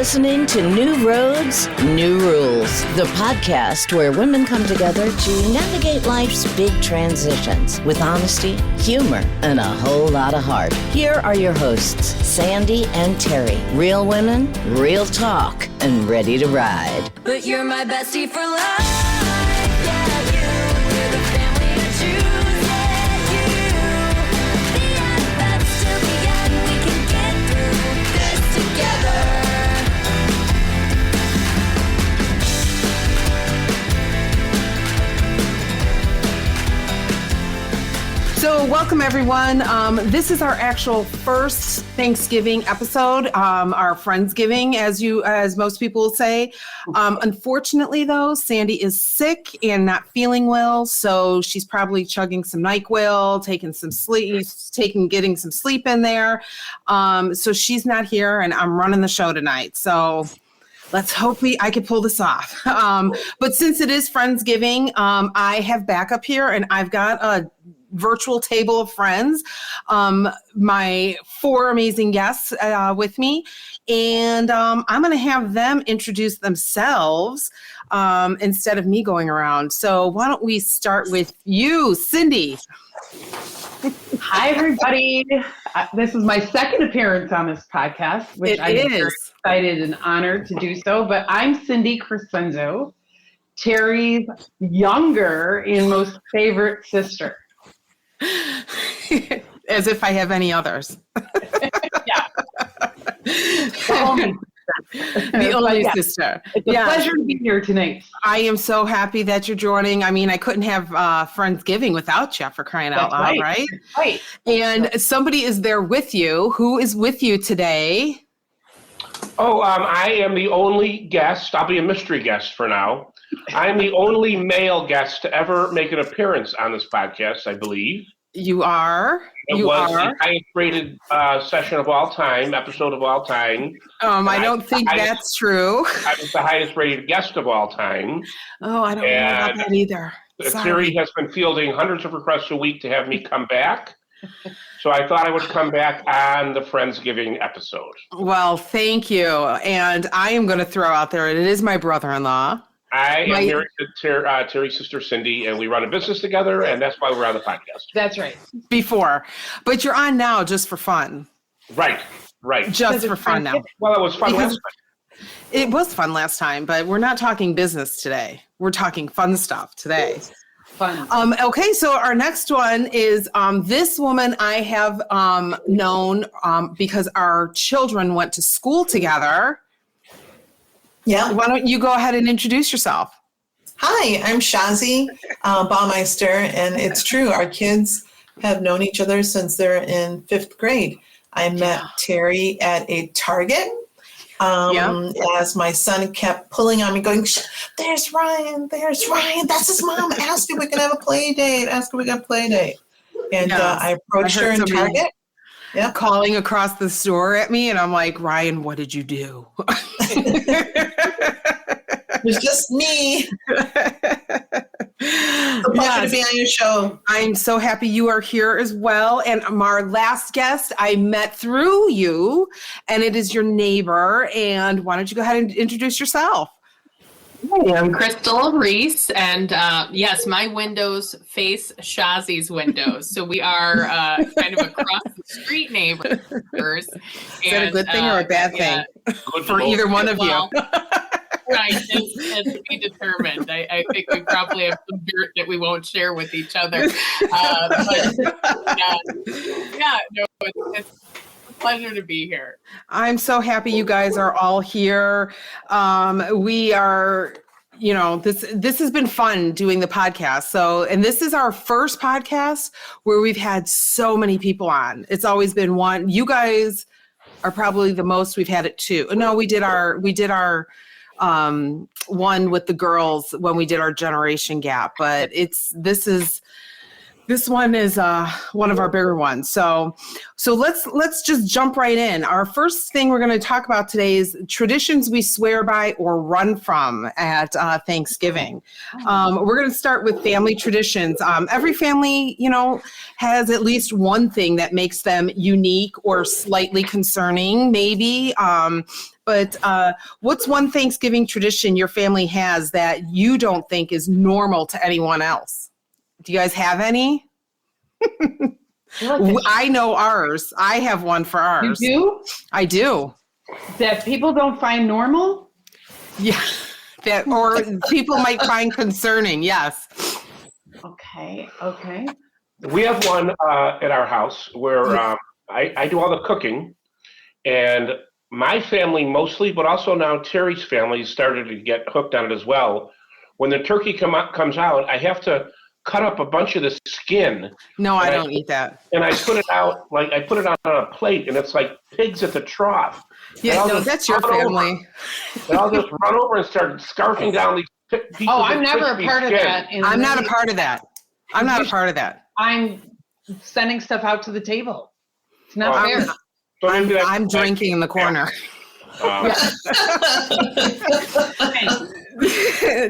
listening to New Roads, New Rules, the podcast where women come together to navigate life's big transitions with honesty, humor, and a whole lot of heart. Here are your hosts, Sandi and Terri. Real women, real talk, and ready to ride. But you're my bestie for life. Yeah, you're the family I choose. Yeah, you. The best till the end. We can get through this together. So welcome everyone. This is our actual first Thanksgiving episode, our Friendsgiving, as most people will say. Unfortunately though, Sandi is sick and not feeling well, so she's probably chugging some NyQuil, getting some sleep in there. So she's not here and I'm running the show tonight. So let's hope I can pull this off. But since it is Friendsgiving, I have backup here and I've got a virtual table of friends, my four amazing guests with me, and I'm going to have them introduce themselves instead of me going around. So why don't we start with you, Cindy? Hi, everybody. This is my second appearance on this podcast, which I'm very excited and honored to do so. But I'm Cindy Crescenzo, Terri's younger and most favorite sister. As if I have any others. Yeah. The only sister. It's a pleasure to be here tonight. I am so happy that you're joining. I mean, I couldn't have Friendsgiving without you, for crying out loud, right? Right. And somebody is there with you. Who is with you today? I am the only guest. I'll be a mystery guest for now. I'm the only male guest to ever make an appearance on this podcast, I believe. You are. It was the highest rated episode of all time. I don't think that's true. I was the highest rated guest of all time. Oh, I don't know about that either. Terri has been fielding hundreds of requests a week to have me come back. So I thought I would come back on the Friendsgiving episode. Well, thank you. And I am going to throw out there, it is my brother-in-law. I am married to Terri's sister, Cindy, and we run a business together, and that's why we're on the podcast. That's right. Before. But you're on now just for fun. Right. Just for fun now. Well, it was fun last time. It was fun last time, but we're not talking business today. We're talking fun stuff today. Fun. Okay, so our next one is this woman I have known because our children went to school together. Yeah. Why don't you go ahead and introduce yourself? Hi, I'm Shazi Baumeister, and it's true. Our kids have known each other since they're in 5th grade. I met Terri at a Target as my son kept pulling on me, going, there's Ryan, that's his mom. Ask if we can have a play date. And I approached her in Target. Yeah, calling across the store at me, and I'm like, Ryan, what did you do? It was just me. So pleasure to be on your show. I'm so happy you are here as well. And our last guest I met through you, and it is your neighbor. And why don't you go ahead and introduce yourself? Hey, I'm Crystal Reese, and yes, my windows face Shazi's windows, so we are kind of across the street neighbors. Is that a good thing or a bad thing for either one of you? Right, as to be determined. I think we probably have some dirt that we won't share with each other. It's a pleasure to be here. I'm so happy you guys are all here. We are, this has been fun doing the podcast. So, and this is our first podcast where we've had so many people on. It's always been one. You guys are probably the most we've had it two. No, we did our one with the girls when we did our generation gap, but this is This one is one of our bigger ones. So let's just jump right in. Our first thing we're going to talk about today is traditions we swear by or run from at Thanksgiving. We're going to start with family traditions. Every family, has at least one thing that makes them unique or slightly concerning, maybe. But what's one Thanksgiving tradition your family has that you don't think is normal to anyone else? Do you guys have any? I know ours. I have one for ours. You do? I do. That people don't find normal? Yeah. That, or people might find concerning. Yes. Okay. We have one at our house where I do all the cooking, and my family mostly, but also now Terri's family started to get hooked on it as well. When the turkey comes out, I have to cut up a bunch of the skin. No, I don't eat that. And I put it out, I put it on a plate, and it's like pigs at the trough. Yeah, no, that's your family. And I'll just run over and start scarfing down these pieces of I'm never a crispy part of skin. that. I'm not a part of that. I'm not a part of that. I'm sending stuff out to the table. It's not fair. So maybe that's- I'm drinking in the corner.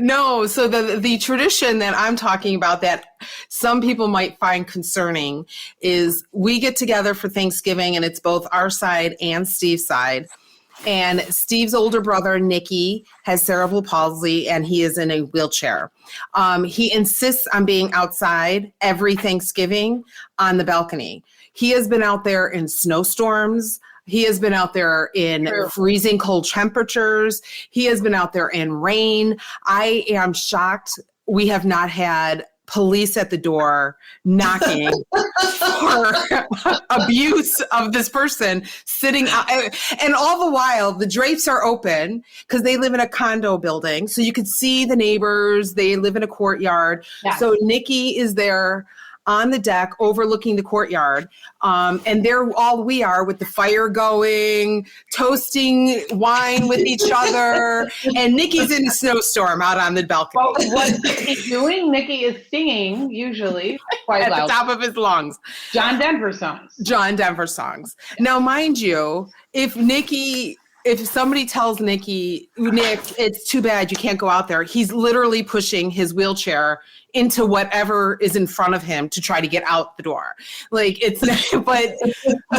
No, so the tradition that I'm talking about that some people might find concerning is we get together for Thanksgiving, and it's both our side and Steve's side. And Steve's older brother, Nicky, has cerebral palsy, and he is in a wheelchair. He insists on being outside every Thanksgiving on the balcony. He has been out there in snowstorms. He has been out there in freezing cold temperatures. He has been out there in rain. I am shocked we have not had police at the door knocking for abuse of this person sitting out. And all the while, the drapes are open because they live in a condo building. So you could see the neighbors. They live in a courtyard. Yes. So Nicky is there on the deck overlooking the courtyard. And there all we are with the fire going, toasting wine with each other. And Nicky's in a snowstorm out on the balcony. Well, what's Nicky doing? Nicky is singing, usually, quite At loud. the top of his lungs. John Denver songs. Now, mind you, if somebody tells Nick, it's too bad you can't go out there, he's literally pushing his wheelchair into whatever is in front of him to try to get out the door. But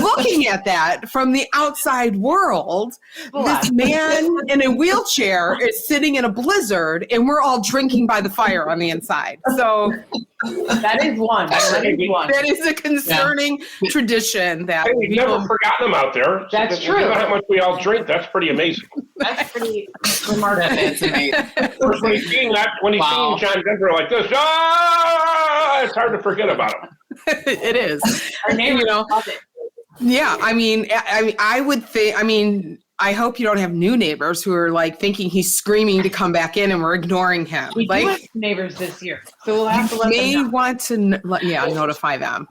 looking at that from the outside world, this man in a wheelchair is sitting in a blizzard, and we're all drinking by the fire on the inside. So that is one. that is a concerning tradition that we've never forgotten them out there. That's So true. You know how much we all drink. That's pretty amazing. That's pretty remarkable. That's amazing. When he's seeing Wow. John Denver like this, it's hard to forget about him. it is. Our neighbors love it. Yeah, I would think. I hope you don't have new neighbors who are like thinking he's screaming to come back in, and we're ignoring him. We do have neighbors this year, so we'll have to let them may know. want to notify them.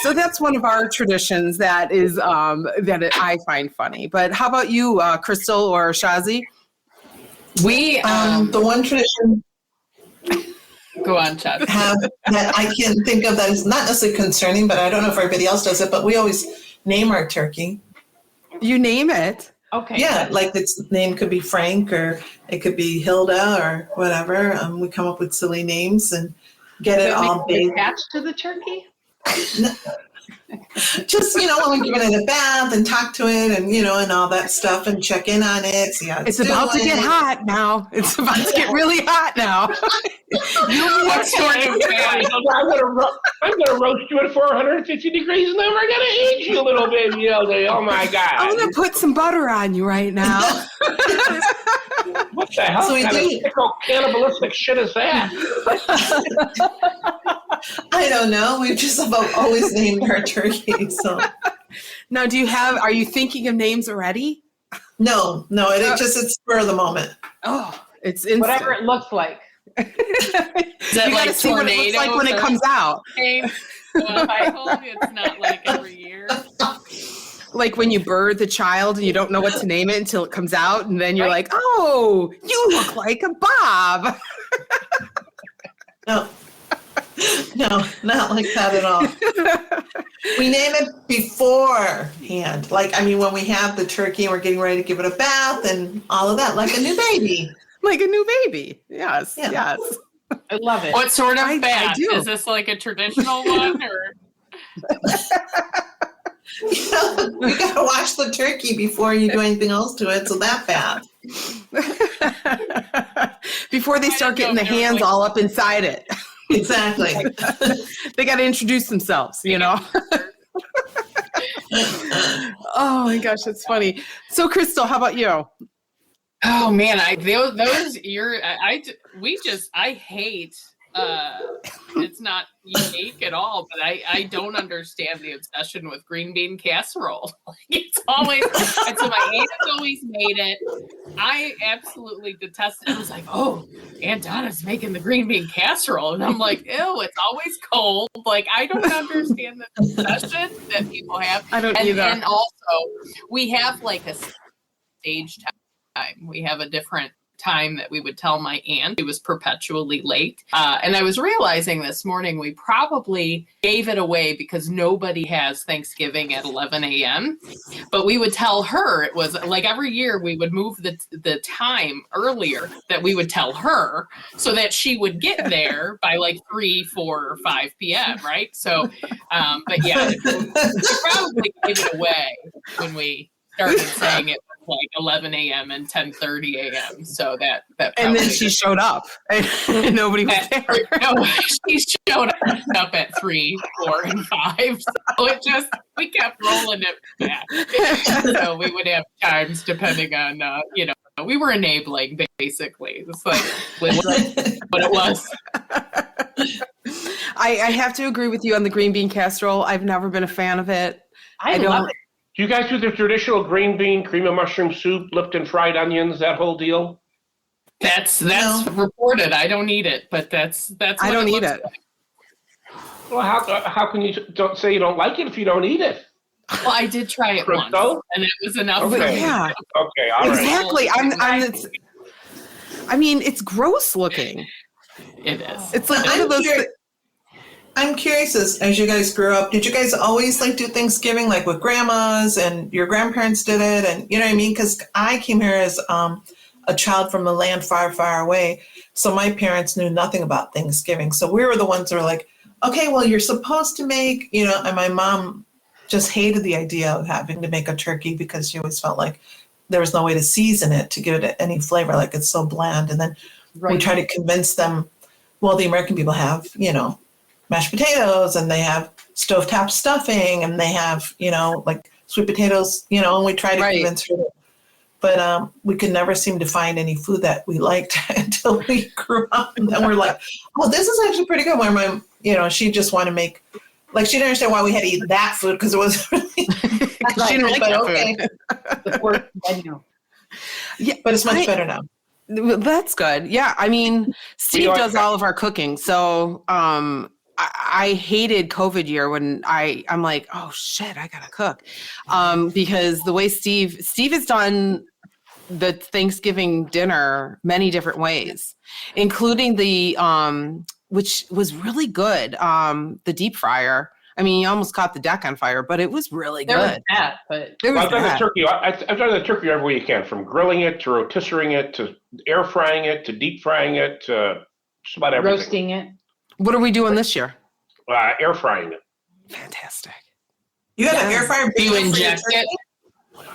So that's one of our traditions that is I find funny. But how about you, Crystal or Shazi? We The one tradition go on, Chad. that I can think of that is not necessarily concerning, but I don't know if everybody else does it, but we always name our turkey. You name it. Okay. Yeah, like its name could be Frank, or it could be Hilda, or whatever. We come up with silly names and get it all big. Attached to the turkey? Just, when we're giving it a bath and talk to it and, and all that stuff and check in on it. See how It's about to get hot now. It's about to get really hot now. What sort of man? I'm gonna roast you at 450 degrees, and then we're gonna eat you, little baby Elder. Oh my God! I'm gonna put some butter on you right now. What the hell So we kind do- of sicko cannibalistic shit is that? I don't know. We've just about always named our turkey. So Now, are you thinking of names already? no, it's spur of the moment. Oh, it's instant. Whatever it looks like. Is that You gotta like see what it looks like when it comes out. Well, I hope it's not like every year. Like when you birth a child and you don't know what to name it until it comes out, and then you're like, "Oh, you look like a Bob." No. No, not like that at all. We name it beforehand. Like, I mean, when we have the turkey and we're getting ready to give it a bath and all of that, like a new baby. Like a new baby. Yes, Yeah. yes. I love it. What sort of I bath? do. Is this like a traditional one or? You got to wash the turkey before you do anything else to it. So that bath. Before they start getting the hands all up inside it. Exactly. They got to introduce themselves, you know? Oh my gosh, that's funny. So Crystal, how about you? Oh man, I hate. It's not unique at all, but I don't understand the obsession with green bean casserole. It's always, and so my aunt has always made it. I absolutely detest it. I was like, oh, Aunt Donna's making the green bean casserole, and I'm like, ew, it's always cold. Like, I don't understand the obsession that people have. I don't either. And also, we have like a stage time. We have a different time that we would tell my aunt. She was perpetually late. And I was realizing this morning we probably gave it away because nobody has Thanksgiving at 11 a.m. But we would tell her, it was like every year we would move the time earlier that we would tell her so that she would get there by like 3, 4, or 5 p.m., right? So, but yeah, we probably gave it away when we started saying it was like 11 a.m. and 10:30 a.m. So that And then she showed up and nobody was there. No, she showed up at 3, 4, and 5. So it just, we kept rolling it back. So we would have times depending on, we were enabling basically. It's like what it was. I have to agree with you on the green bean casserole. I've never been a fan of it. I love it. Do you guys do the traditional green bean, cream of mushroom soup, Lipton fried onions, that whole deal? That's reported. I don't eat it, but that's I don't eat it. Like. Well, how can you don't say you don't like it if you don't eat it? Well, I did try it once, and it was enough. Okay. Yeah. Okay, all right. Exactly. I mean, it's gross looking. It is. It's like one of those. I'm curious, as you guys grew up, did you guys always like do Thanksgiving like with grandmas and your grandparents did it? And you know what I mean? Because I came here as a child from a land far, far away. So my parents knew nothing about Thanksgiving. So we were the ones who were like, okay, well, you're supposed to make, and my mom just hated the idea of having to make a turkey because she always felt like there was no way to season it to give it any flavor, like it's so bland. And then we try to convince them, well, the American people have, mashed potatoes and they have stovetop stuffing and they have, like sweet potatoes, and we try to convince her. But we could never seem to find any food that we liked until we grew up. And then we're like, oh, this is actually pretty good. Where my, she just wanted to make, like, she didn't understand why we had to eat that food because it was really, She didn't like that food. Yeah, but it's much better now. That's good. Yeah. I mean, Steve does all of our cooking. So I hated COVID year when I'm like, oh shit, I gotta cook. Because the way Steve has done the Thanksgiving dinner many different ways, including the which was really good, the deep fryer. I mean, you almost caught the deck on fire, but it was really good. There was that, but I've done the turkey. I've done the turkey every way you can, from grilling it to rotisserie it to air frying it to deep frying it to just about everything. roasting it. What are we doing this year? Air frying it. Fantastic. You had an air fryer. Do you inject it?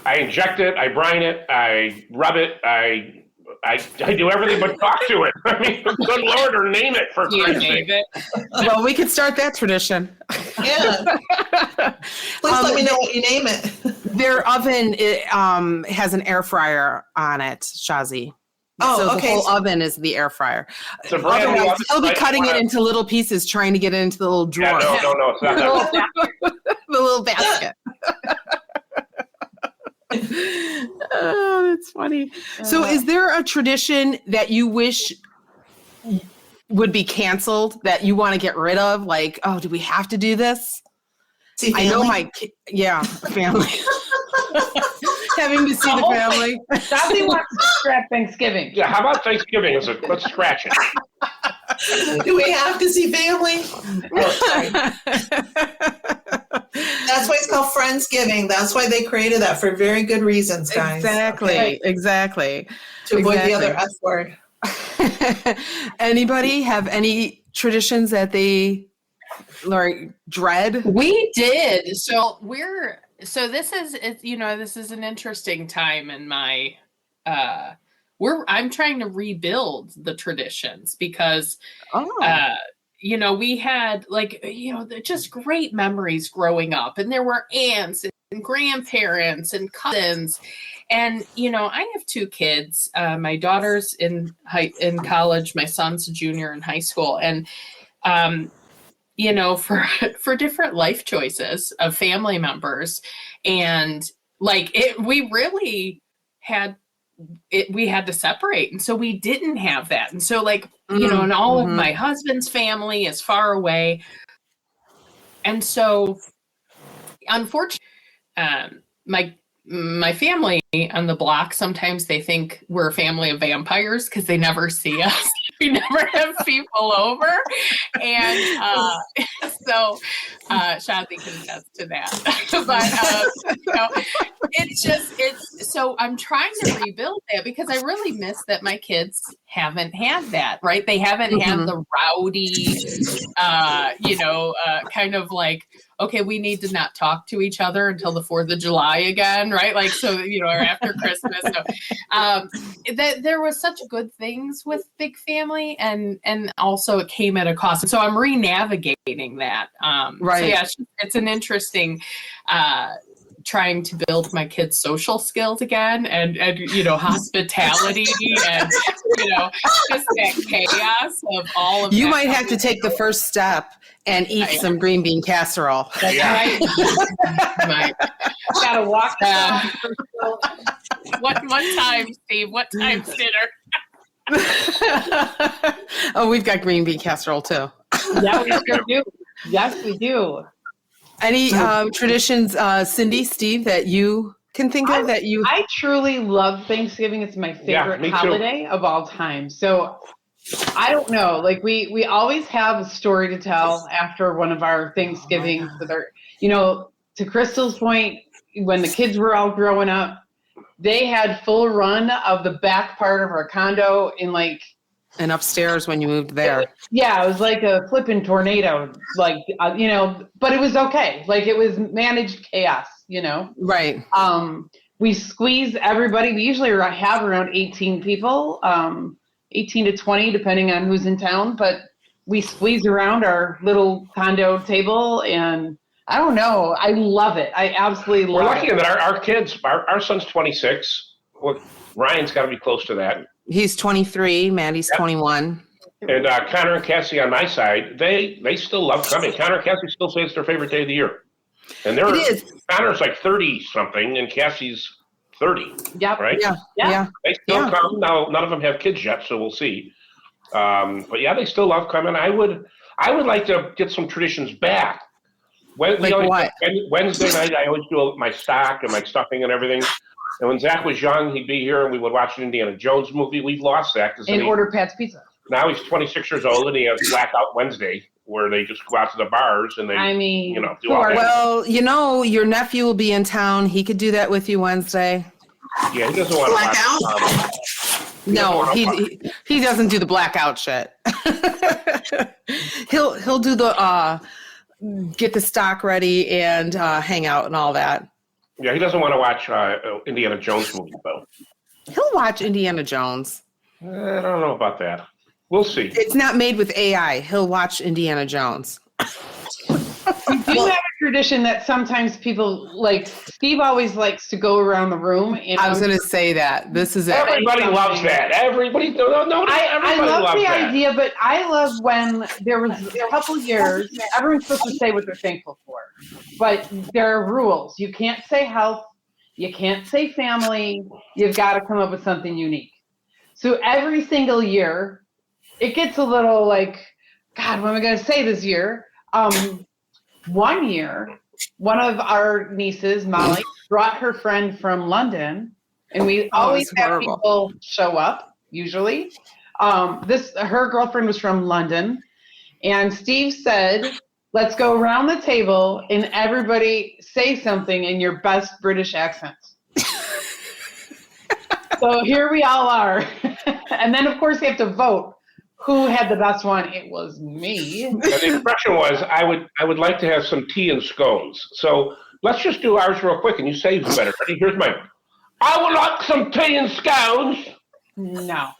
I inject it. I brine it. I rub it. I do everything but talk to it. I mean, good Lord, or name it for Christ's sake. Well, we could start that tradition. Yeah. Please let me know what you name it. Their oven has an air fryer on it, Shazi. Oh, so okay. The whole oven is the air fryer. It's a brand new oven. He'll be cutting it into little pieces, trying to get it into the little drawer. Yeah, no, it's not that. The little basket. Oh, that's funny. So is there a tradition that you wish would be canceled that you want to get rid of? Like, oh, do we have to do this? See, I know family. Having to see the family. Sandi wants to scrap Thanksgiving. Yeah, how about Thanksgiving? Let's scratch it. Do we have to see family? Oh, sorry. That's why it's called Friendsgiving. That's why they created that for very good reasons, guys. Exactly. Okay? Exactly. To avoid the other F word. Anybody have any traditions that they dread? We did. So this is this is an interesting time in my I'm trying to rebuild the traditions because we had just great memories growing up, and there were aunts and grandparents and cousins. And, I have 2 kids. My daughter's in college. My son's a junior in high school. And, for different life choices of family members. And we really had we had to separate. And so we didn't have that. And so and all of my husband's family is far away. And so unfortunately, my family on the block, sometimes they think we're a family of vampires because they never see us. We never have people over. And so Shanti can attest to that. But, so I'm trying to rebuild that because I really miss that my kids haven't had that, right? They haven't had the rowdy, kind of okay, we need to not talk to each other until the 4th of July again, right? Or after Christmas. So, there was such good things with big family, and also it came at a cost. And so I'm re-navigating that. Right. So yeah, it's an interesting, trying to build my kids' social skills again, and hospitality, and just that chaos of all of. You that might have to take the first step and eat some green bean casserole. That's right. Right. Gotta walk. What time, Steve? What time's dinner? Oh, we've got green bean casserole too. Yeah, we sure do. Yes, we do. Any traditions, Cindy, Steve, that you can think of that you? I truly love Thanksgiving. It's my favorite holiday of all time. So I don't know. We always have a story to tell after one of our Thanksgivings with our, to Crystal's point, when the kids were all growing up, they had full run of the back part of our condo in and upstairs when you moved there. Yeah, it was like a flipping tornado, but it was okay. It was managed chaos, Right. We squeeze everybody. We usually have around 18 people, 18 to 20, depending on who's in town. But we squeeze around our little condo table, and I don't know. I love it. I absolutely love it. We're lucky that our kids, our son's 26. Well, Ryan's got to be close to that. He's 23. Maddie's 21. And Connor and Cassie on my side, they still love coming. Connor and Cassie still say it's their favorite day of the year. And Connor's 30-something, and Cassie's 30. Yep. Right? Yeah. They still come. Now, none of them have kids yet, so we'll see. But yeah, they still love coming. I would like to get some traditions back. Wednesday night, I always do my stock and my stuffing and everything. And when Zach was young, he'd be here and we would watch an Indiana Jones movie. We've lost that. And order Pat's Pizza. Now he's 26 years old and he has Blackout Wednesday, where they just go out to the bars and they, do all that. Well, your nephew will be in town. He could do that with you Wednesday. Yeah, he doesn't want to watch. No, he doesn't do the blackout shit. He'll do the get the stock ready and hang out and all that. Yeah, he doesn't want to watch Indiana Jones movies, though. He'll watch Indiana Jones. I don't know about that. We'll see. It's not made with AI. He'll watch Indiana Jones. We do have a tradition that sometimes people Steve always likes to go around the room. I was going to say that. This is it. Everybody loves that. Everybody loves the that. idea, but I love when there was a couple years, everyone's supposed to say what they're thankful for. But there are rules. You can't say health. You can't say family. You've got to come up with something unique. So every single year, it gets a little God, what am I going to say this year? One year, one of our nieces, Molly, brought her friend from London, and we always have people show up, usually. Her girlfriend was from London, and Steve said, let's go around the table and everybody say something in your best British accent. So here we all are. And then, of course, you have to vote. Who had the best one? It was me. And the expression was, I would like to have some tea and scones. So let's just do ours real quick, and you say who's better. Ready? Here's mine. I would like some tea and scones. No.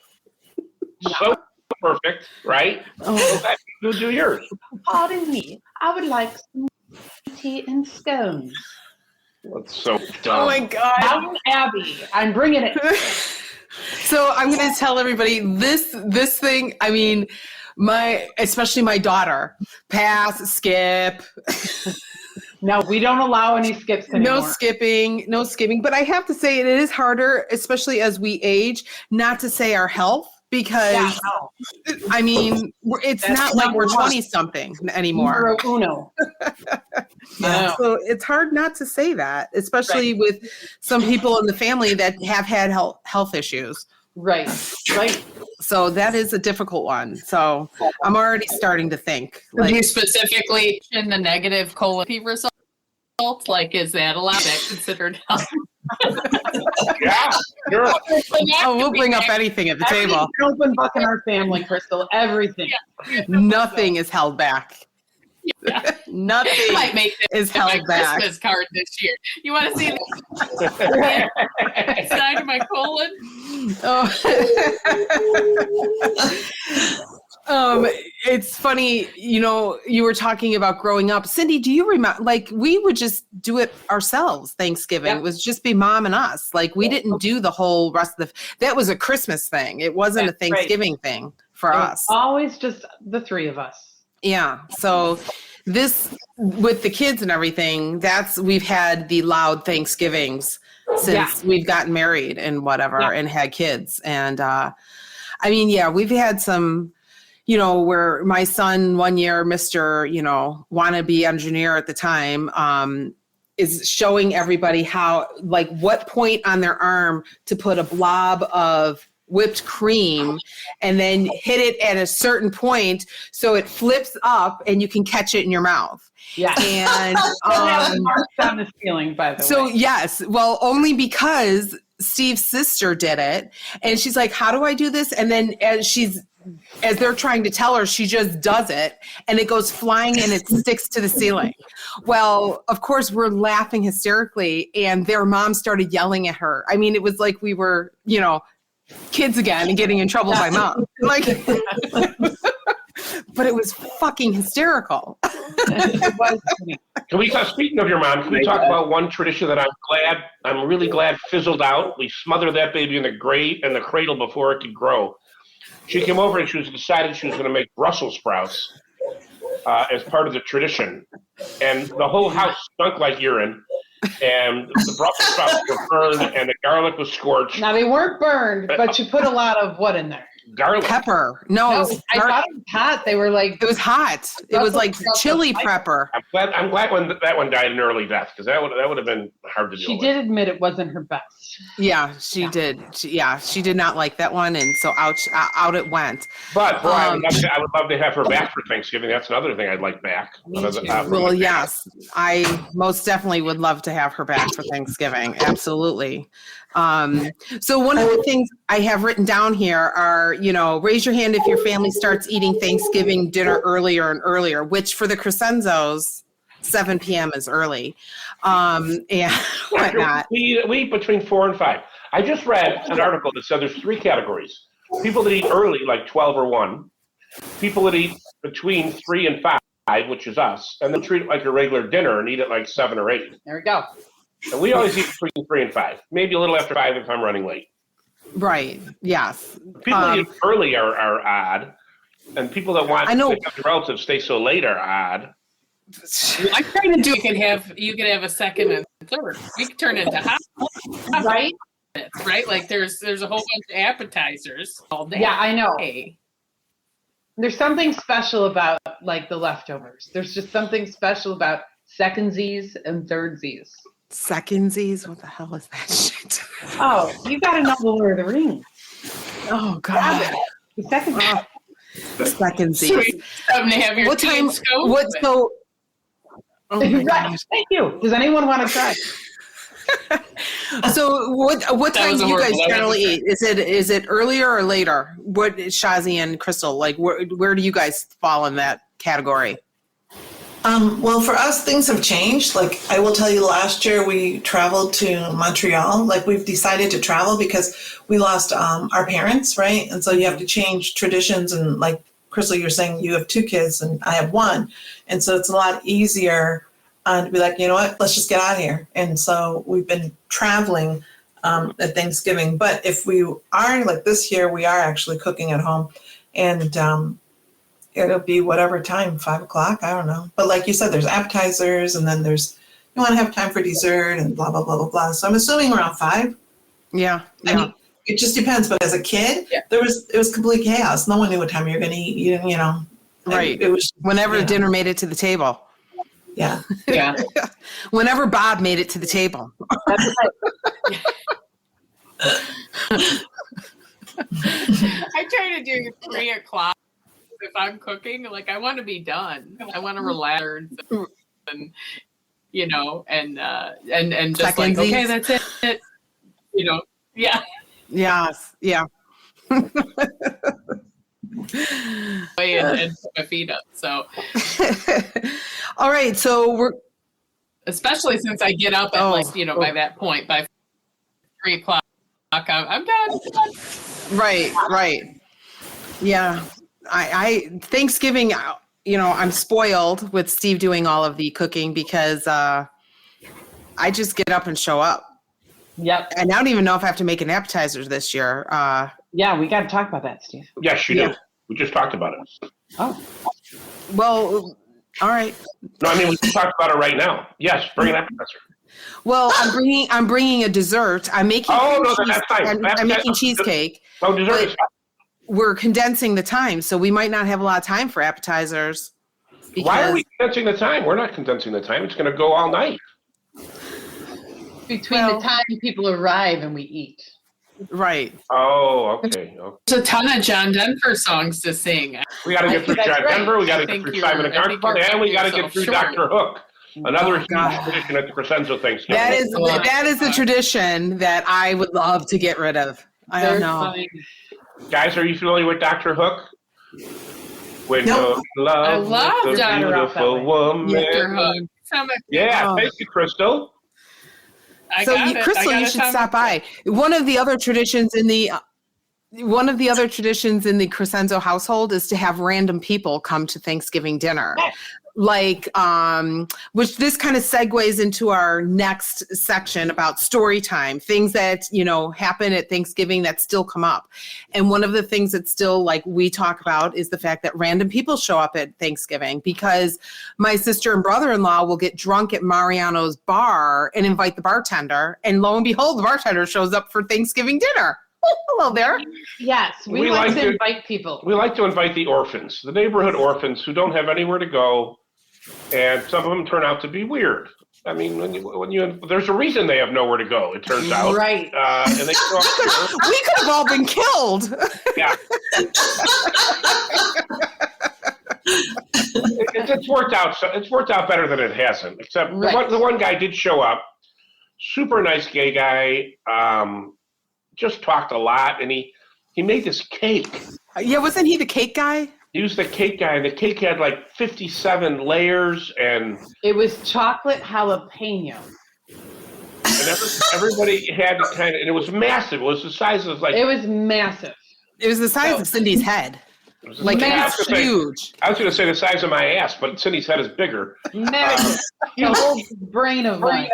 So perfect, right? Oh. Go do yours. Pardon me. I would like some tea and scones. That's so dumb. Oh my God. Downton Abbey. I'm bringing it. So I'm going to tell everybody this thing. I mean, especially my daughter, pass, skip. No, we don't allow any skips anymore. No skipping. But I have to say it is harder, especially as we age, not to say our health because, I mean, it's not like we're 20-something anymore. Numero uno. So it's hard not to say that, especially with some people in the family that have had health issues. Right. So that is a difficult one. So I'm already starting to think. Like, you specifically in the negative colon result, like, is that allowed? That considered health? Yeah, sure. Oh, we'll bring up anything at the table. Open book in our family, Crystal. Everything. Yeah. Nothing is held back. Yeah. Nothing Might make is my held back. Christmas card this year. You want to see the side of my colon? It's funny, you were talking about growing up. Cindy, do you remember, like, we would just do it ourselves, Thanksgiving. It was just be mom and us. Like, we didn't do the whole rest of that was a Christmas thing. It wasn't a Thanksgiving thing for us. Always just the three of us. Yeah. So this, with the kids and everything, we've had the loud Thanksgivings since we've gotten married and whatever and had kids. And, I mean, we've had some, where my son 1 year, Mr., wannabe engineer at the time, is showing everybody how, like, what point on their arm to put a blob of whipped cream and then hit it at a certain point so it flips up and you can catch it in your mouth. Yeah. And marks on the ceiling, by the way. so yes, well, only because Steve's sister did it, and she's like, how do I do this? And then as they're trying to tell her, she just does it and it goes flying and it sticks to the ceiling. Well, of course, we're laughing hysterically, and their mom started yelling at her. I mean, it was like we were, kids again and getting in trouble by mom. Like, but it was fucking hysterical. Can we talk, speaking of your mom, can we talk about one tradition that I'm really glad fizzled out? We smothered that baby in the cradle before it could grow. She came over and she decided she was going to make Brussels sprouts as part of the tradition. And the whole house stunk like urine. And the Brussels sprouts were burned and the garlic was scorched. Now, they weren't burned, but you put a lot of what in there? Garlic. Pepper. No, I thought it was hot. They were like... It was hot. It was like chili pepper. I'm glad when that one died an early death, because that would have been hard to deal with. She did admit it wasn't her best. Yeah, she did. She did not like that one, and so out it went. But boy, I would love to have her back for Thanksgiving. That's another thing I'd like back. Well, yes, I most definitely would love to have her back for Thanksgiving. Absolutely. So one of the things I have written down here are, raise your hand if your family starts eating Thanksgiving dinner earlier and earlier, which for the Crescenzos, 7 p.m. is early. And whatnot. We eat between 4 and 5. I just read an article that said there's 3 categories. People that eat early, like 12 or 1. People that eat between 3 and 5, which is us. And then treat it like a regular dinner and eat it like 7 or 8. There we go. And we always eat between 3 and 5. Maybe a little after 5 if I'm running late. Right. Yes. People that eat early are odd. And people that want to have their relatives stay so late are odd. I'm trying to do. You can have a second and third. We can turn into hot, right? Right? Like there's a whole bunch of appetizers all day. Yeah, I know. There's something special about like the leftovers. There's just something special about secondsies and thirdsies. Secondsies? What the hell is that shit? Oh, you got to know the Lord of the Rings. Oh God. Second. Secondsies. Time to have your What tea time? and scones. What so? Oh my Right. gosh. Thank you. Does anyone want to try? So what That time was do you guys horrible. That generally was eat? Is it earlier or later? What is Shazi and Crystal like? Where do you guys fall in that category? Well, for us, things have changed. Like, I will tell you, last year we traveled to Montreal. Like, we've decided to travel because we lost our parents, right? And so you have to change traditions. And like, Crystal, you're saying you have 2 kids and I have 1. And so it's a lot easier to be like, you know what, let's just get out of here. And so we've been traveling at Thanksgiving. But if we are, like this year, we are actually cooking at home. And it'll be whatever time, 5 o'clock, I don't know. But like you said, there's appetizers, and then you want to have time for dessert and blah, blah, blah, blah, blah. So I'm assuming around 5. Yeah. I mean, it just depends. But as a kid, it was complete chaos. No one knew what time you were going to eat, you know. Right. It was Whenever dinner made it to the table. Yeah. Yeah. Whenever Bob made it to the table. That's right. I try to do 3 o'clock if I'm cooking. Like, I want to be done. I want to relax and you know, and just like, okay, that's it. You know, yeah. Yes. Yeah. And put my feet up. So, All right. So we're especially since I get up at like, you know, by that point, by 3 o'clock, I'm done. right. Yeah. I Thanksgiving, you know, I'm spoiled with Steve doing all of the cooking because I just get up and show up. Yep. And I don't even know if I have to make an appetizer this year. Yeah, we got to talk about that, Steve. Yes, you do. We just talked about it. Oh. Well, all right. No, I mean, we can talk about it right now. Yes, bring an appetizer. Well, I'm bringing a dessert. I'm making that's fine. I'm making cheesecake. Oh, dessert is fine. We're condensing the time, so we might not have a lot of time for appetizers. Why are we condensing the time? We're not condensing the time. It's going to go all night. Between the time people arrive and we eat. Right. Oh, okay. There's a ton of John Denver songs to sing. We got to get through John Denver. We got to get through Simon and Garfunkel, and we got to get through Dr. Hook. Another huge tradition at the Crescenzo Thanksgiving. That is a tradition that I would love to get rid of. I don't know. Guys, are you familiar with Dr. Hook? When Nope. you're in love I love with a Dr. beautiful woman. Dr. Hook. Yeah, thank you, Crystal. Crystal, you should stop by. One of the other traditions in the Crescenzo household is to have random people come to Thanksgiving dinner. Like, which this kind of segues into our next section about story time, things that, you know, happen at Thanksgiving that still come up. And one of the things that still, like, we talk about is the fact that random people show up at Thanksgiving because my sister and brother-in-law will get drunk at Mariano's bar and invite the bartender. And lo and behold, the bartender shows up for Thanksgiving dinner. Oh, hello there. Yes, we like to invite people. We like to invite the orphans, the neighborhood orphans who don't have anywhere to go. And some of them turn out to be weird. I mean, when you there's a reason they have nowhere to go, it turns out. Right. And they show up here. We could have all been killed. Yeah. It's worked out. It's worked out better than it hasn't. Except the one guy did show up. Super nice gay guy. Just talked a lot, and he made this cake. Yeah, wasn't he the cake guy? He was the cake guy, and the cake had like 57 layers, and it was chocolate jalapeno. And everybody had to kind of, and it was massive. It was the size of like. It was massive. It was the size of Cindy's head. Like it's huge. I was going to say the size of my ass, but Cindy's head is bigger. Massive. The whole brain of mine.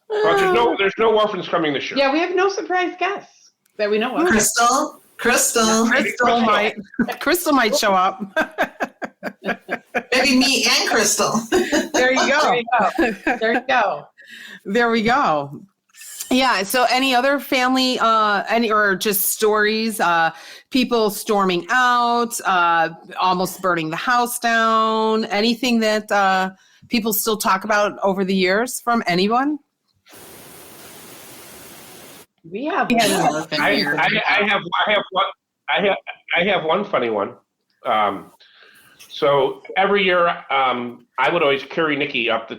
But there's no orphans coming this year. Yeah, we have no surprise guests that we know of. Crystal might show up. Maybe me and Crystal. There you go. There you go. There we go. Yeah. So any other family, or just stories, people storming out, almost burning the house down, anything that people still talk about over the years from anyone? We have an orphan I here. have one funny one. So every year, I would always carry Nikki up the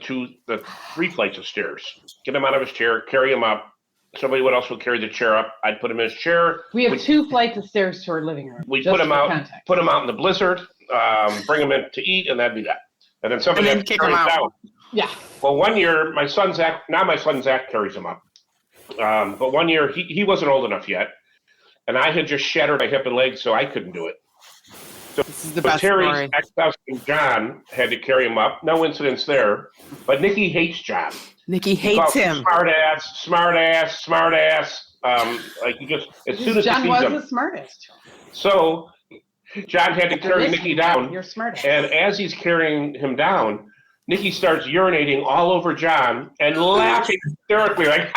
3 flights of stairs, get him out of his chair, carry him up. Somebody else would carry the chair up. I'd put him in his chair. We have 2 flights of stairs to our living room. We just put him for out, context. put him out in the blizzard, bring him in to eat, and that'd be that. And then somebody had to kick carry him him out. down. Yeah. Well, one year, my son Zach carries him up. But one year, he wasn't old enough yet, and I had just shattered my hip and leg, so I couldn't do it. This is the So best Terry's story. ex-husband John had to carry him up. No incidents there, but Nikki hates John. Nikki He calls hates him. Smart ass. Like you just as soon as John he was sees him. the smartest. So John had to carry Nikki down, You're smart. and as he's carrying him down, Nikki starts urinating all over John and laughing hysterically, like.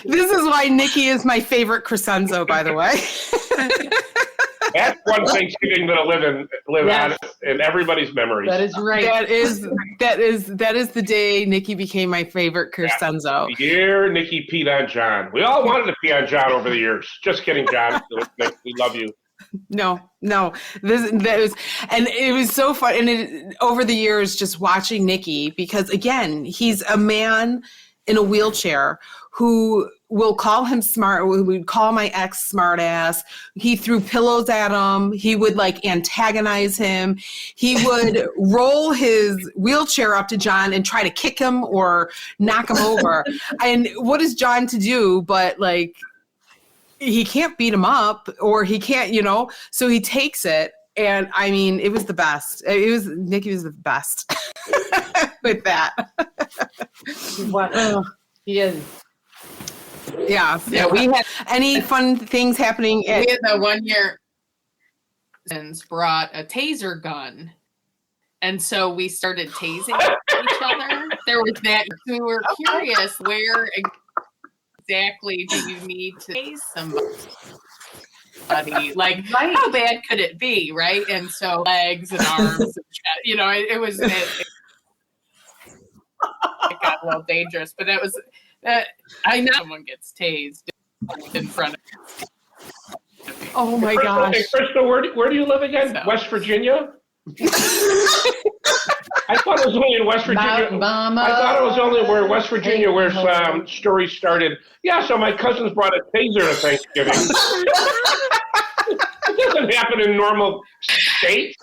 This is why Nikki is my favorite Crescenzo, by the way. That's one Thanksgiving that'll live on in everybody's memories. That is right. That is the day Nikki became my favorite Crescenzo. The year Nikki peed on John. We all wanted to pee on John over the years. Just kidding, John. We love you. No. It was so fun. And over the years, just watching Nikki, because again, he's a man in a wheelchair who will call him smart. Who would call my ex smart ass. He threw pillows at him. He would like antagonize him. He would roll his wheelchair up to John and try to kick him or knock him over. And what is John to do but like, he can't beat him up or he can't, so he takes it. And I mean, it was the best. Nikki was the best with that. He is. Yeah. We had any fun things happening. We had the 1 year brought a taser gun. And so we started tasing each other. There was that. We were curious, where exactly do you need to tase somebody? Like, how bad could it be, right? And so legs and arms, and chest, it got a little dangerous. But it was, I know someone gets tased in front of me. Oh my gosh. Hey, Crystal, where do you live again? So. West Virginia? I thought it was only in West Virginia. I thought it was only where West Virginia where some stories started. Yeah, so my cousins brought a taser to Thanksgiving. It doesn't happen in normal states.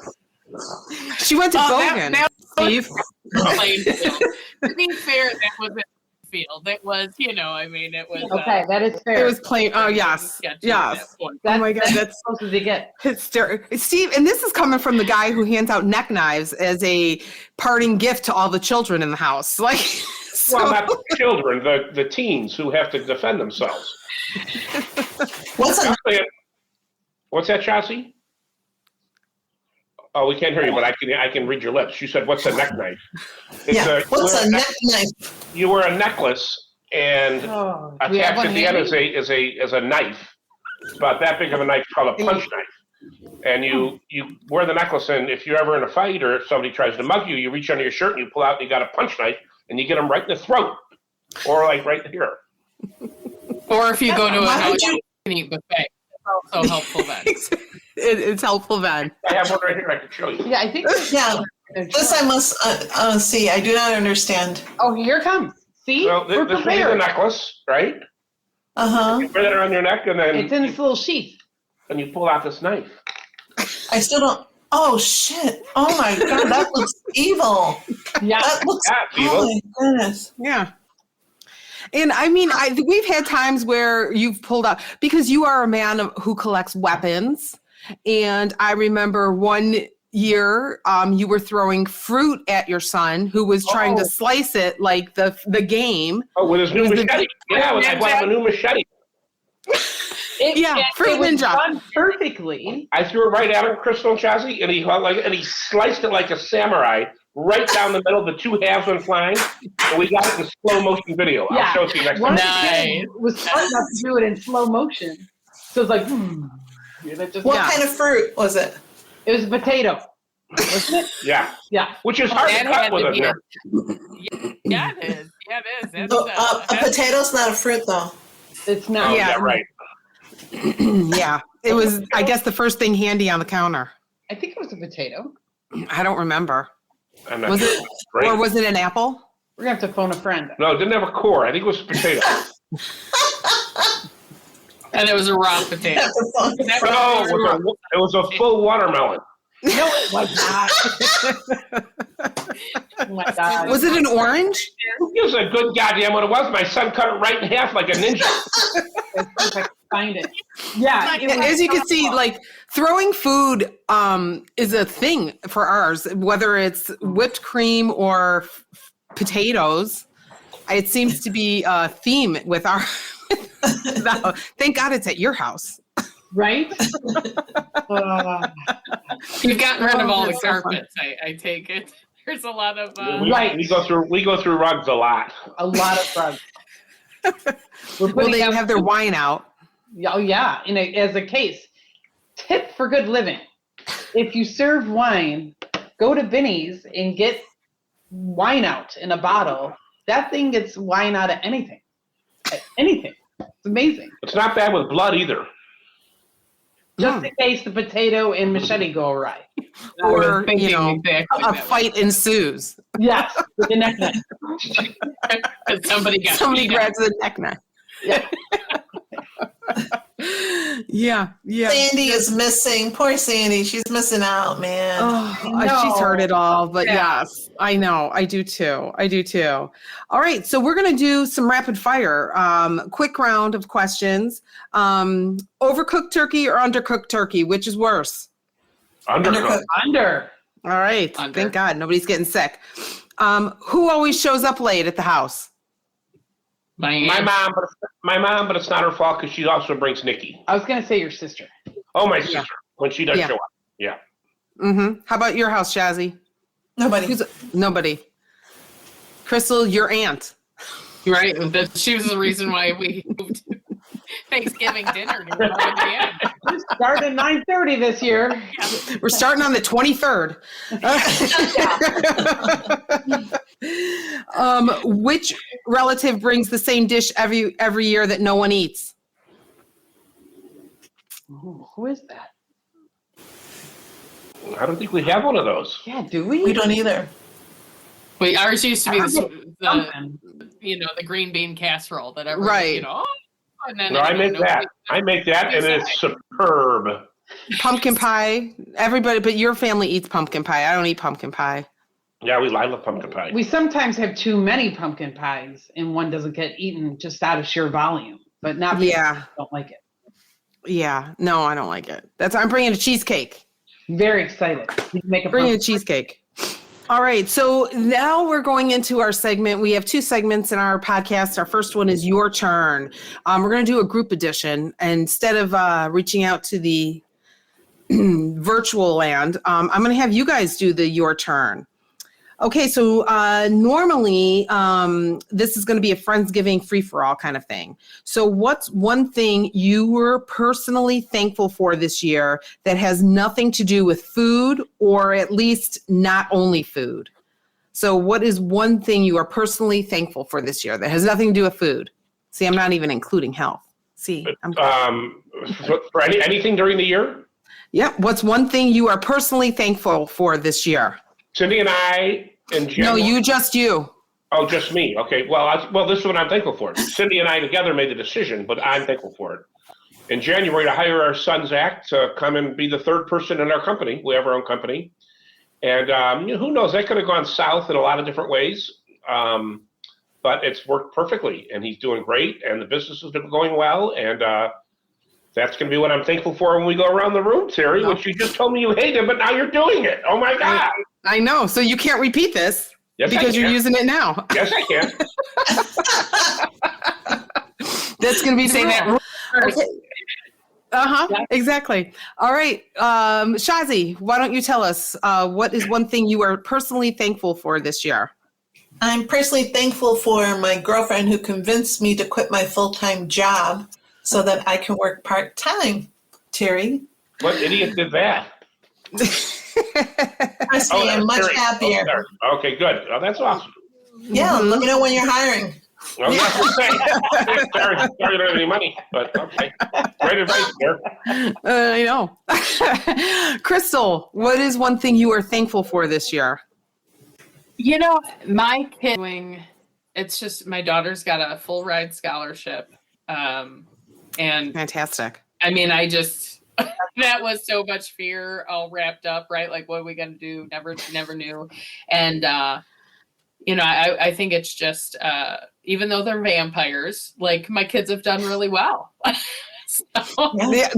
She went to Bogan. Steve. To be fair, that wasn't field. It was, it was. Okay, that is fair. It was plain. Oh, yes. Yes. Oh, my God. That's close as they get. hysterical. Steve, and this is coming from the guy who hands out neck knives as a parting gift to all the children in the house. Like, Well, not the children, the teens who have to defend themselves. What's that, Chauncey? Oh, we can't hear you, but I can read your lips. You said, "What's a neck knife?" What's a neck knife? You wear a necklace, and attached at the end is a knife. It's about that big of a knife, called a punch knife. And you wear the necklace, and if you're ever in a fight or if somebody tries to mug you, you reach under your shirt and you pull out and you got a punch knife, and you get them right in the throat, or like right here. Or if you go to a house and eat buffet, it's also helpful then. It's helpful then. I have one right here I can show you. Yeah, I think. Yeah. This I must see. I do not understand. Oh, here it comes. See? Well, We're this is the prepared. necklace, right? Uh-huh. You wear that around your neck, and then It's in this little sheath. and you pull out this knife. I still don't. Oh, shit. Oh, my God. That looks evil. Yeah. That looks. That's evil. Oh, my goodness. Yeah. And I mean, we've had times where you've pulled out, because you are a man who collects weapons. And I remember one year you were throwing fruit at your son who was trying to slice it like the game. Oh, with his new machete. Yeah, I bought him a new machete. Fruit it was ninja. done perfectly. I threw it right at him, Crystal and Chazzy, and he sliced it like a samurai, right down the middle. The two halves went flying, and we got it in slow motion video. Yeah. I'll show it to you next One time. of the kids was smart enough to do it in slow motion. So it's like, What kind of fruit was it? It was a potato. Wasn't it? Yeah. Yeah. Which is hard to That cut had with to a be knife. Yeah, it is. That is. A potato's not a fruit, though. It's not. Oh, Yeah. yeah, right. Yeah, it was, I guess, the first thing handy on the counter. I think it was a potato. I don't remember. I'm not Was sure. it, Right. or was it an apple? We're gonna have to phone a friend. No, it didn't have a core. I think it was potato. And it was a raw potato. No, it was a full watermelon. No, it was not. Oh my God. Was it an orange? It was a good goddamn what it was. My son cut it right in half like a ninja. Let's see if I can find it. Yeah. it was As you can see, awful. like throwing food is a thing for ours, whether it's whipped cream or potatoes. It seems to be a theme with our. No, thank God it's at your house. Right? You've gotten rid of all the That's so fun. carpets, I take it. There's a lot of Right. We go through rugs a lot. A lot of drugs. We're Well, putting they up- have their wine out. Oh yeah, as a case. Tip for good living. If you serve wine, go to Binny's and get wine out in a bottle. That thing gets wine out of anything. Anything. It's amazing. It's not bad with blood either. Just in case the potato and machete go awry. Or, thinking you know, exactly a that way. fight ensues. Yes, with the neck. And somebody Somebody beat up. grabs the neck knife. Yeah. Yeah. Sandy is missing. Poor Sandy. She's missing out, man. Oh, I know. she's heard it all, but Yeah. yes, I know. I do too. All right. So we're going to do some rapid fire, quick round of questions. Overcooked turkey or undercooked turkey? Which is worse? Undercooked. Under. All right. Under. Thank God nobody's getting sick. Who always shows up late at the house? My My aunt. mom, but it's not her fault because she also brings Nikki. I was gonna say your sister. Oh, my sister, when she does Yeah. show up. Yeah. Mm-hmm. How about your house, Shazzy? Nobody. Nobody. Crystal, your aunt. Right? She was the reason why we moved Thanksgiving dinner to Indiana. Started at 9:30 this year. We're starting on the 23rd. Which relative brings the same dish every year that no one eats? Ooh, who is that? I don't think we have one of those. Yeah, do we? We don't either. Wait, ours used to be the Something. the green bean casserole that everyone, Right. And then No, I make nobody- that. I make that, and it's superb. Pumpkin pie. Everybody, but your family eats pumpkin pie. I don't eat pumpkin pie. Yeah, I love pumpkin pie. We sometimes have too many pumpkin pies and one doesn't get eaten just out of sheer volume, but not because Yeah. I don't like it. Yeah. No, I don't like it. I'm bringing a cheesecake. Very excited. We can make a Bringing a pumpkin. cheesecake. All right. So now we're going into our segment. We have two segments in our podcast. Our first one is Your Turn. We're going to do a group edition. Instead of reaching out to the virtual land, I'm going to have you guys do the Your Turn. Okay, so normally this is going to be a Friendsgiving free-for-all kind of thing. So what's one thing you were personally thankful for this year that has nothing to do with food, or at least not only food? So what is one thing you are personally thankful for this year that has nothing to do with food? See, I'm not even including health. See, I'm For anything during the year, Yep. What's one thing you are personally thankful for this year? Cindy and I, in No, general. just you. Oh, just me. Okay. Well, this is what I'm thankful for. Cindy and I together made the decision, but I'm thankful for it. In January, to hire our son Zach to come and be the third person in our company. We have our own company, and who knows? That could have gone south in a lot of different ways, but it's worked perfectly, and he's doing great, and the business has been going well, and that's going to be what I'm thankful for when we go around the room, Terri. Which you just told me you hated, but now you're doing it. Oh my God! I know. So you can't repeat this Yes, I because you're can. using it now. Yes, I can. That's going to be the Say that rule. first. Okay. Exactly. All right. Shazi, why don't you tell us what is one thing you are personally thankful for this year? I'm personally thankful for my girlfriend who convinced me to quit my full-time job so that I can work part-time, Terry. What idiot did that? Trust me, I'm much Terri. happier. Oh, sorry. Okay, good. Oh, that's awesome. Yeah, let me know when you're hiring. Well, yeah, sorry, I don't have any money, but okay. Great advice there. I know. Crystal, what is one thing you are thankful for this year? You know, my kid it's just my daughter's got a full ride scholarship. And Fantastic. I mean, that was so much fear all wrapped up, right? Like, what are we going to do? Never knew. And, I think it's just, even though they're vampires, like my kids have done really well. So. Yeah,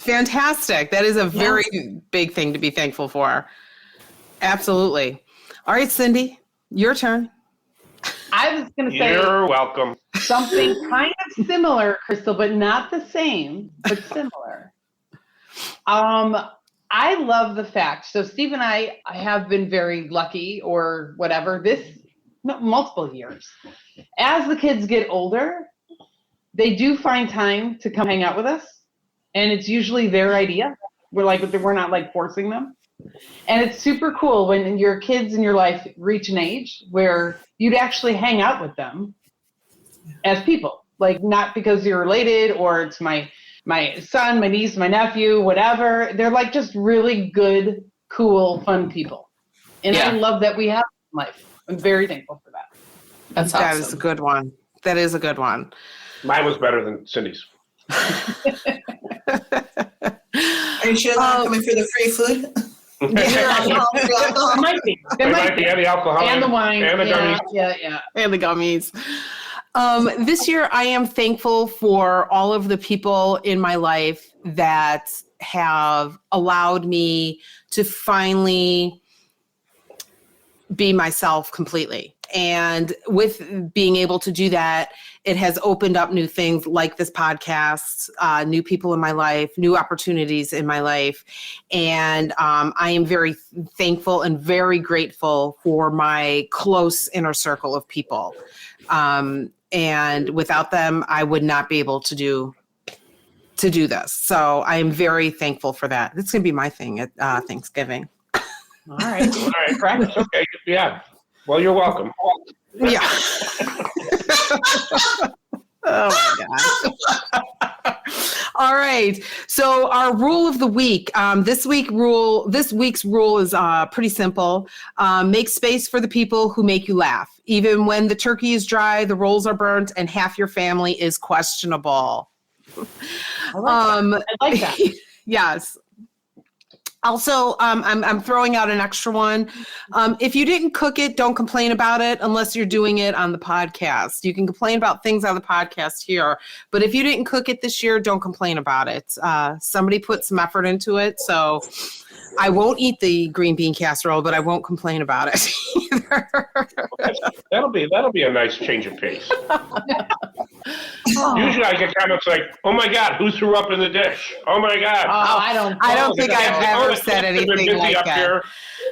fantastic. That is a very big thing to be thankful for. Absolutely. All right, Cindy, your turn. I was going to say You're welcome. something kind of similar, Crystal, but not the same, but similar. I love the fact. So Steve and I have been very lucky or whatever multiple years. As the kids get older, they do find time to come hang out with us. And it's usually their idea. We're not like forcing them. And it's super cool when your kids in your life reach an age where you'd actually hang out with them as people, like not because you're related or it's my son, my niece, my nephew, whatever. They're like just really good, cool, fun people. And I love that we have in life. I'm very thankful for that. That's awesome. That is a good one. That is a good one. Mine was better than Cindy's. Are you sure they're not coming for the free food? It might be. They might be, and the alcohol. And the wine. And the gummies. Yeah. And the gummies. This year, I am thankful for all of the people in my life that have allowed me to finally be myself completely. And with being able to do that, it has opened up new things like this podcast, new people in my life, new opportunities in my life. And I am very thankful and very grateful for my close inner circle of people. And without them, I would not be able to do this. So I am very thankful for that. It's going to be my thing at Thanksgiving. All right. Correct. Okay. Yeah. Well, you're welcome. Yeah. Oh my gosh. All right. So our rule of the week. This week's rule is pretty simple. Make space for the people who make you laugh. Even when the turkey is dry, the rolls are burnt, and half your family is questionable. I like that. Yes. Also, I'm throwing out an extra one. If you didn't cook it, don't complain about it unless you're doing it on the podcast. You can complain about things on the podcast here, but if you didn't cook it this year, don't complain about it. Somebody put some effort into it, so I won't eat the green bean casserole, but I won't complain about it either. That'll be a nice change of pace. Usually I get comments like, "Oh my God, who threw up in the dish? Oh my God!" I don't think I've ever said anything like that. Here.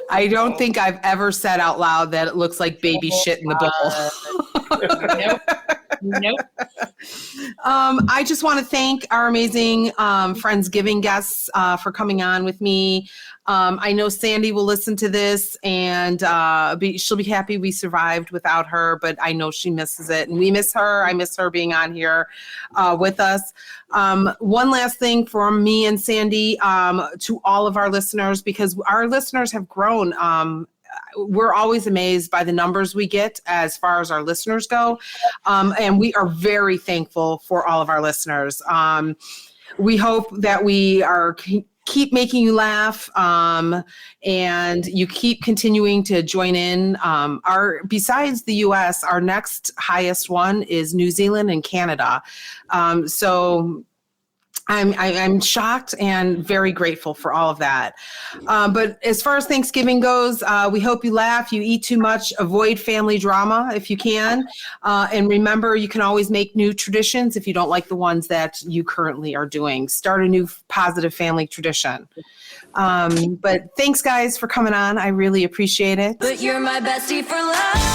I don't think I've ever said out loud that it looks like baby shit in the bowl. Nope. I just want to thank our amazing Friendsgiving guests for coming on with me. I know Sandi will listen to this and she'll be happy we survived without her, but I know she misses it and we miss her. I miss her being on here with us. One last thing from me and Sandi to all of our listeners, because our listeners have grown. We're always amazed by the numbers we get as far as our listeners go. And we are very thankful for all of our listeners. We hope that we keep making you laugh and you keep continuing to join in. Besides the US, our next highest one is New Zealand and Canada. So I'm shocked and very grateful for all of that. But as far as Thanksgiving goes, we hope you laugh, you eat too much, avoid family drama if you can. And remember, you can always make new traditions if you don't like the ones that you currently are doing. Start a new positive family tradition. But thanks, guys, for coming on. I really appreciate it. But you're my bestie for life.